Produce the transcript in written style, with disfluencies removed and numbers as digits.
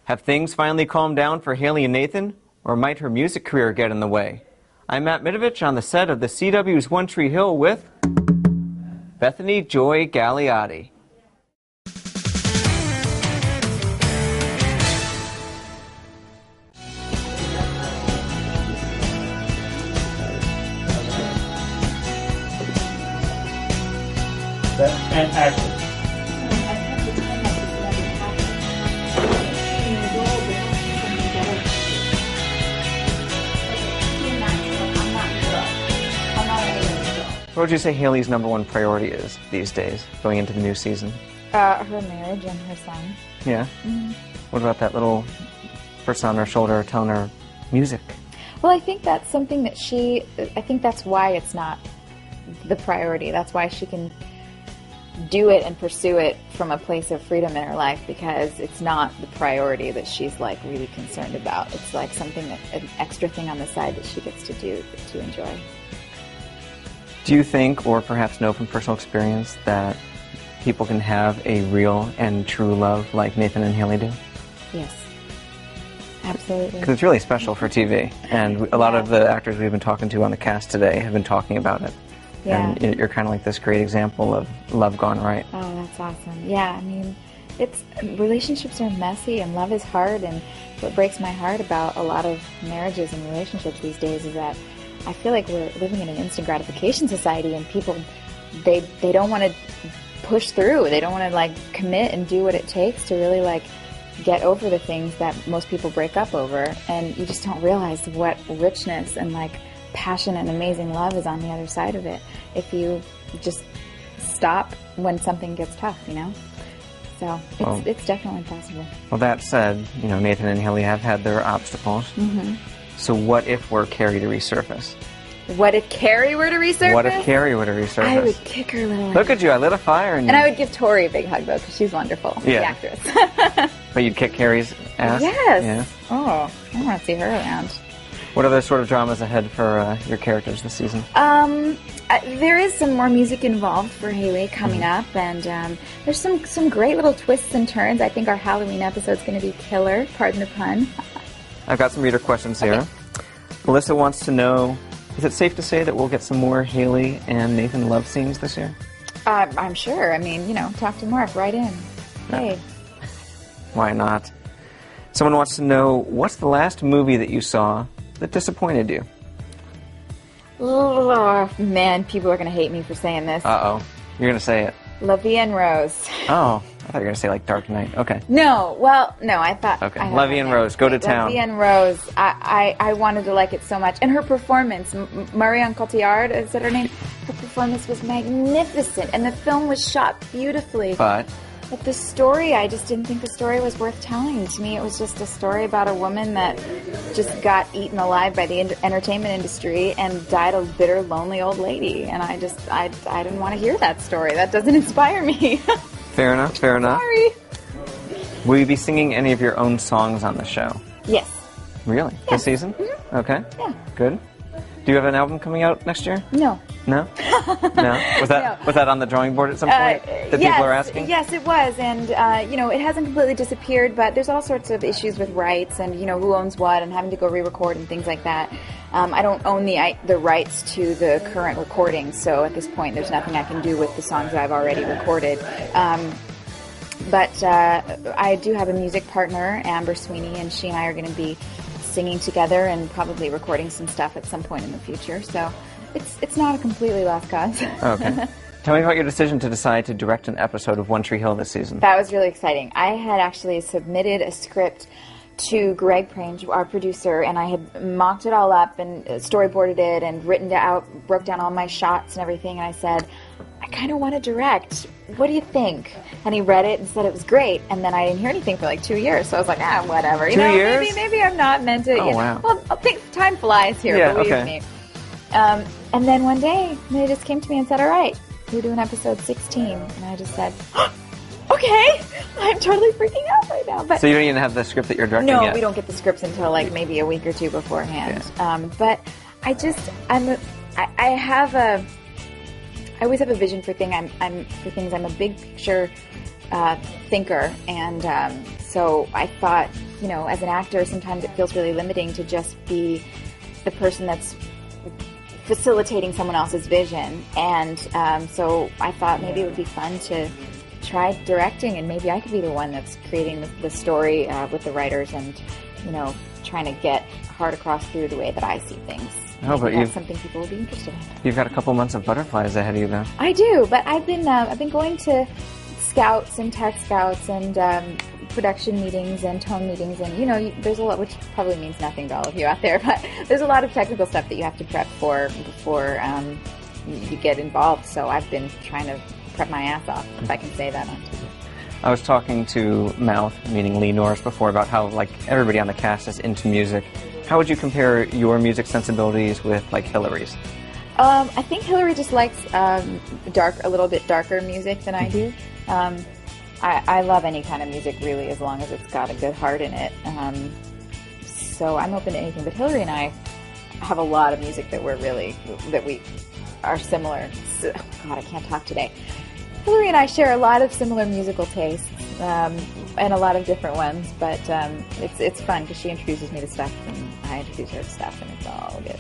Have things finally calmed down for Haley and Nathan, or might her music career get in the way? I'm Matt Mitovich on the set of the CW's One Tree Hill with Bethany Joy Galeotti. And action. What would you say Haley's number one priority is these days, going into the new season? Her marriage and her son. Yeah? Mm-hmm. What about that little person on her shoulder telling her music? Well, I think that's something that I think that's why it's not the priority. That's why she can do it and pursue it from a place of freedom in her life, because it's not the priority that she's like really concerned about. It's like something an extra thing on the side that she gets to do to enjoy. Do you think, or perhaps know from personal experience, that people can have a real and true love like Nathan and Haley do? Yes. Absolutely. Because it's really special for TV, and a lot of the actors we've been talking to on the cast today have been talking about it. Yeah. And you're kind of like this great example of love gone right. Oh, that's awesome. Yeah, I mean, relationships are messy and love is hard, and what breaks my heart about a lot of marriages and relationships these days is that I feel like we're living in an instant gratification society, and people, they don't want to push through. They don't want to like commit and do what it takes to really like get over the things that most people break up over, and you just don't realize what richness and like passion and amazing love is on the other side of it if you just stop when something gets tough, you know? So it's definitely possible. Well, that said, you know, Nathan and Haley have had their obstacles. Mm-hmm. So what if we're Carrie to resurface? What if Carrie were to resurface? What if Carrie were to resurface? I would kick her little. Look at you, I lit a fire in you. And I would give Tori a big hug, though, because she's wonderful, the actress. But you'd kick Carrie's ass? Yes. Yeah. Oh, I want to see her around. What other sort of dramas ahead for your characters this season? There is some more music involved for Haley coming up, and there's some great little twists and turns. I think our Halloween episode's going to be killer, pardon the pun. I've got some reader questions here. Melissa wants to know, is it safe to say that we'll get some more Haley and Nathan love scenes this year? I'm sure. I mean, you know, talk to Mark, right in. Hey. Why not? Someone wants to know, what's the last movie that you saw that disappointed you? Oh, man, people are going to hate me for saying this. Uh-oh. You're going to say it. La Vie en Rose. Oh, I thought you were going to say, like, Dark Knight. Okay. No, well, no, I thought... Okay, La Vie en Rose, go to town. La Vie en Rose, I wanted to like it so much. And her performance, Marion Cotillard, is that her name? Her performance was magnificent, and the film was shot beautifully. But the story, I just didn't think the story was worth telling. To me, it was just a story about a woman that just got eaten alive by the entertainment industry and died a bitter, lonely old lady. And I didn't want to hear that story. That doesn't inspire me. Fair enough, fair enough. Sorry. Will you be singing any of your own songs on the show? Yes. Really? Yeah. This season? Mm-hmm. Okay. Yeah. Good. Do you have an album coming out next year? No. No? No? Was that on the drawing board at some point that people are asking? Yes, it was. And, you know, it hasn't completely disappeared, but there's all sorts of issues with rights and, you know, who owns what and having to go re-record and things like that. I don't own the rights to the current recording, so at this point there's nothing I can do with the songs that I've already recorded. But I do have a music partner, Amber Sweeney, and she and I are going to be singing together and probably recording some stuff at some point in the future. So it's not a completely lost cause. Okay. Tell me about your decision to decide to direct an episode of One Tree Hill this season. That was really exciting. I had actually submitted a script to Greg Prange, our producer, and I had mocked it all up and storyboarded it and broke down all my shots and everything, and I said, I kind of want to direct. What do you think? And he read it and said it was great, and then I didn't hear anything for like 2 years, so I was like, whatever. 2 years? Maybe I'm not meant to. Oh, wow. Well, I think time flies here, believe me. And then one day, they just came to me and said, all right, we're doing episode 16. And I just said, okay, I'm totally freaking out right now. But so you don't even have the script that you're directing yet? No, we don't get the scripts until like maybe a week or two beforehand. Yeah. But I always have a vision for things. I'm a big picture thinker, and so I thought, as an actor, sometimes it feels really limiting to just be the person that's facilitating someone else's vision, and so I thought maybe it would be fun to try directing, and maybe I could be the one that's creating the story with the writers, and trying to get heart across through the way that I see things. Oh, but that's something people will be interested in. You've got a couple months of Butterflies ahead of you, though. I do, but I've been going to scouts and tech scouts and production meetings and tone meetings, and there's a lot, which probably means nothing to all of you out there, but there's a lot of technical stuff that you have to prep for before you get involved. So I've been trying to prep my ass off, if I can say that on TV. I was talking to Mouth, meaning Lee Norris, before about how everybody on the cast is into music. How would you compare your music sensibilities with Hillary's? I think Hillary just likes a little bit darker music than I do. I love any kind of music, really, as long as it's got a good heart in it. So I'm open to anything. But Hillary and I have a lot of music that we are similar. So, God, I can't talk today. Hillary and I share a lot of similar musical tastes, and a lot of different ones. But it's fun because she introduces me to stuff, and I introduce her to stuff, and it's all good.